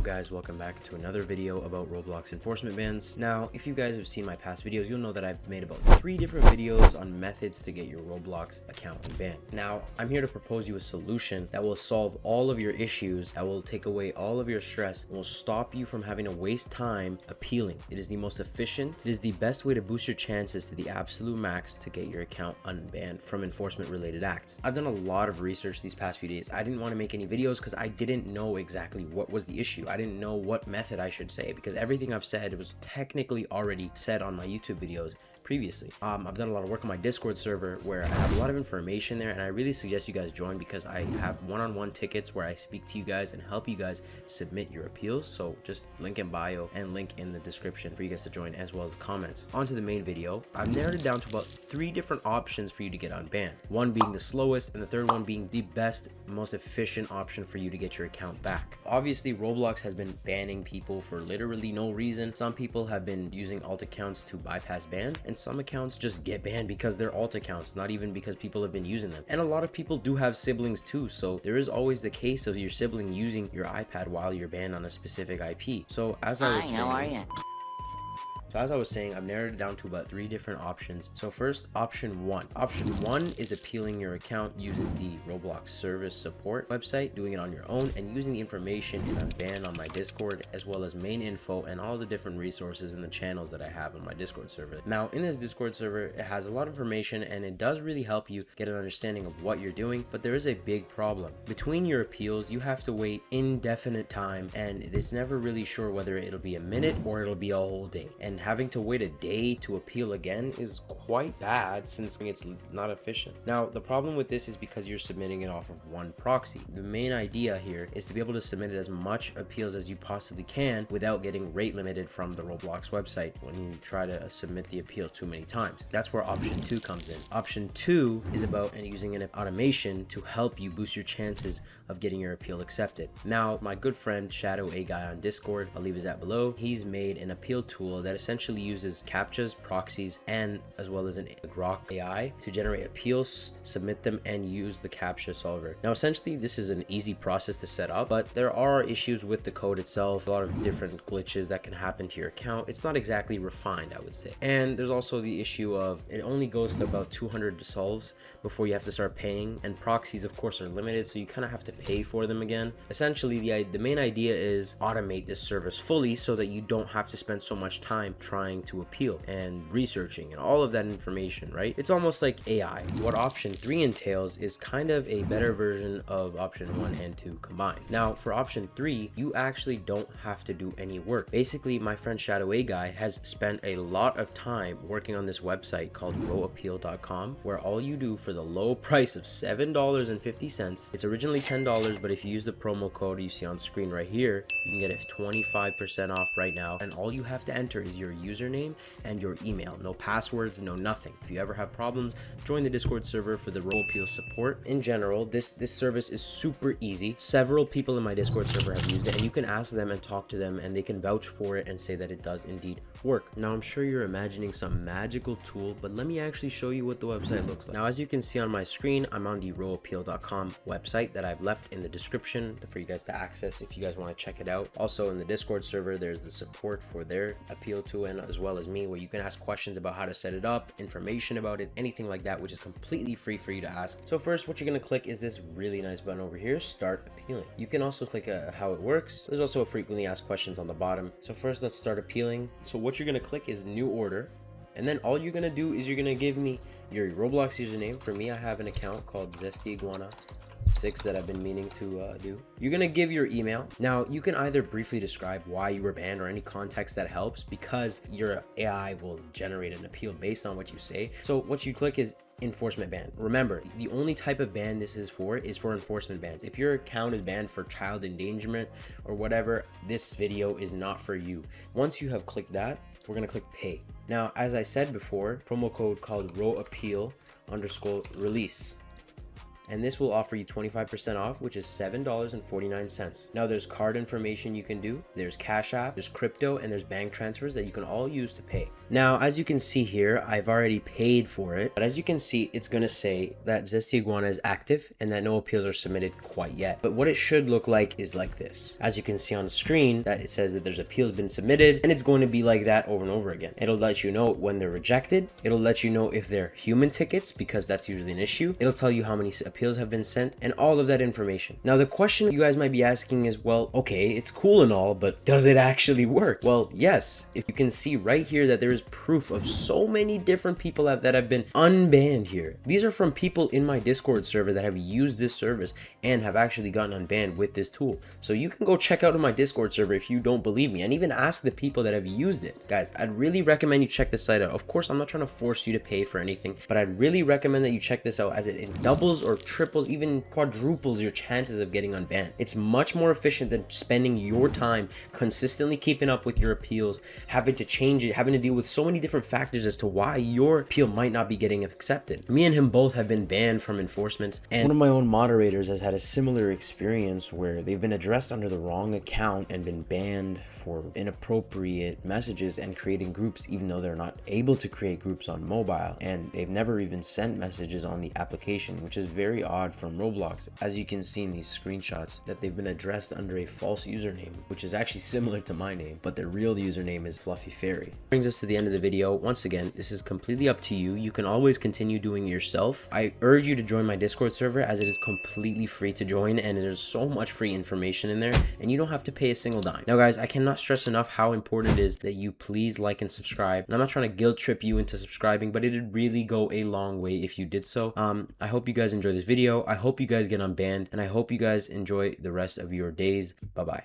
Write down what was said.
guys, welcome back to another video about Roblox enforcement bans. Now, if you guys have seen my past videos, you'll know that I've made about 3 different videos on methods to get your Roblox account unbanned. Now, I'm here to propose you a solution that will solve all of your issues, that will take away all of your stress, and will stop you from having to waste time appealing. It is the most efficient, it is the best way to boost your chances to the absolute max to get your account unbanned from enforcement related acts. I've done a lot of research these past few days. I didn't want to make any videos because I didn't know exactly what was the issue. I didn't know what method I should say because everything I've said was technically already said on my YouTube videos previously. I've done a lot of work on my Discord server where I have a lot of information there, and I really suggest you guys join because I have one-on-one tickets where I speak to you guys and help you guys submit your appeals. So just link in bio and link in the description for you guys to join, as well as the comments. On to the main video. I've narrowed it down to about 3 different options for you to get unbanned. One being the slowest and the third one being the best, most efficient option for you to get your account back. Obviously, Roblox has been banning people for literally no reason. Some people have been using alt accounts to bypass ban, and some accounts just get banned because they're alt accounts, not even because people have been using them. And a lot of people do have siblings too, so there is always the case of your sibling using your iPad while you're banned on a specific IP. So as I was saying, I've narrowed it down to about 3 different options. So first, option 1. Option 1 is appealing your account using the Roblox service support website, doing it on your own, and using the information in Unban on my Discord, as well as main info and all the different resources and the channels that I have on my Discord server. Now, in this Discord server, it has a lot of information and it does really help you get an understanding of what you're doing, but there is a big problem. Between your appeals, you have to wait indefinite time, and it's never really sure whether it'll be a minute or it'll be a whole day. And having to wait a day to appeal again is quite bad since it's not efficient. Now, the problem with this is because you're submitting it off of one proxy. The main idea here is to be able to submit as much appeals as you possibly can without getting rate limited from the Roblox website when you try to submit the appeal too many times. That's where option 2 comes in. Option 2 is about using an automation to help you boost your chances of getting your appeal accepted. Now, my good friend Shadow A Guy on Discord, I'll leave his at below, he's made an appeal tool that essentially uses captchas, proxies, and as well as an Grok AI to generate appeals, submit them, and use the captcha solver. Now, essentially, this is an easy process to set up, but there are issues with the code itself, a lot of different glitches that can happen to your account. It's not exactly refined, I would say. And there's also the issue of it only goes to about 200 solves before you have to start paying, and proxies, of course, are limited, so you kind of have to pay for them again. Essentially, the main idea is automate this service fully so that you don't have to spend so much time trying to appeal and researching and all of that information, right? It's almost like AI. What option 3 entails is kind of a better version of option 1 and 2 combined. Now, for option 3, you actually don't have to do any work. Basically, my friend Shadow A Guy has spent a lot of time working on this website called RoAppeal.com, where all you do for the low price of $7.50, it's originally $10, but if you use the promo code you see on screen right here, you can get it 25% off right now, and all you have to enter is your username and your email. No passwords, no nothing. If you ever have problems, join the Discord server for the RoAppeal support. In general, this service is super easy. Several people in my Discord server have used it, and you can ask them and talk to them, and they can vouch for it and say that it does indeed work. Now, I'm sure you're imagining some magical tool, but let me actually show you what the website looks like. Now, as you can see on my screen, I'm on the RoAppeal.com website that I've left in the description for you guys to access if you guys want to check it out. Also, in the Discord server, there's the support for their appeal tool, and as well as me, where you can ask questions about how to set it up, information about it, anything like that, which is completely free for you to ask. So first, what you're going to click is this really nice button over here, start appealing. You can also click how it works. There's also a frequently asked questions on the bottom. So first, let's start appealing. So what you're going to click is new order, and then all you're going to do is you're going to give me your Roblox username. For me, I have an account called ZestyIguana6 that I've been meaning to do. You're gonna give your email. Now, you can either briefly describe why you were banned or any context that helps, because your AI will generate an appeal based on what you say. So what you click is enforcement ban. Remember, the only type of ban this is for enforcement bans. If your account is banned for child endangerment or whatever, this video is not for you. Once you have clicked that, we're gonna click pay. Now, as I said before, promo code called RoAppeal_release. and this will offer you 25% off, which is $7.49. Now there's card information you can do, there's Cash App, there's crypto, and there's bank transfers that you can all use to pay. Now, as you can see here, I've already paid for it, but as you can see, it's gonna say that Zesty Iguana is active and that no appeals are submitted quite yet. But what it should look like is like this. As you can see on the screen, that it says that there's appeals been submitted, and it's going to be like that over and over again. It'll let you know when they're rejected. It'll let you know if they're human tickets, because that's usually an issue. It'll tell you how many appeals have been sent and all of that information. Now, the question you guys might be asking is, well, okay, it's cool and all, but does it actually work? Well, yes. If you can see right here that there is proof of so many different people that have been unbanned here. These are from people in my Discord server that have used this service and have actually gotten unbanned with this tool. So you can go check out my Discord server if you don't believe me, and even ask the people that have used it. Guys, I'd really recommend you check this site out. Of course, I'm not trying to force you to pay for anything, but I'd really recommend that you check this out, as it doubles or triples, even quadruples your chances of getting unbanned. It's much more efficient than spending your time consistently keeping up with your appeals, having to change it, having to deal with so many different factors as to why your appeal might not be getting accepted. Me and him both have been banned from enforcement, and one of my own moderators has had a similar experience where they've been addressed under the wrong account and been banned for inappropriate messages and creating groups, even though they're not able to create groups on mobile, and they've never even sent messages on the application, which is very odd from Roblox. As you can see in these screenshots, that they've been addressed under a false username, which is actually similar to my name, but their real username is Fluffy Fairy. Brings us to the end of the video. Once again, this is completely up to you. You can always continue doing it yourself. I urge you to join my Discord server, as it is completely free to join, and there's so much free information in there, and you don't have to pay a single dime. Now guys, I cannot stress enough how important it is that you please like and subscribe. And I'm not trying to guilt trip you into subscribing, but it'd really go a long way if you did so. I hope you guys enjoy this video. I hope you guys get unbanned, and I hope you guys enjoy the rest of your days. Bye bye.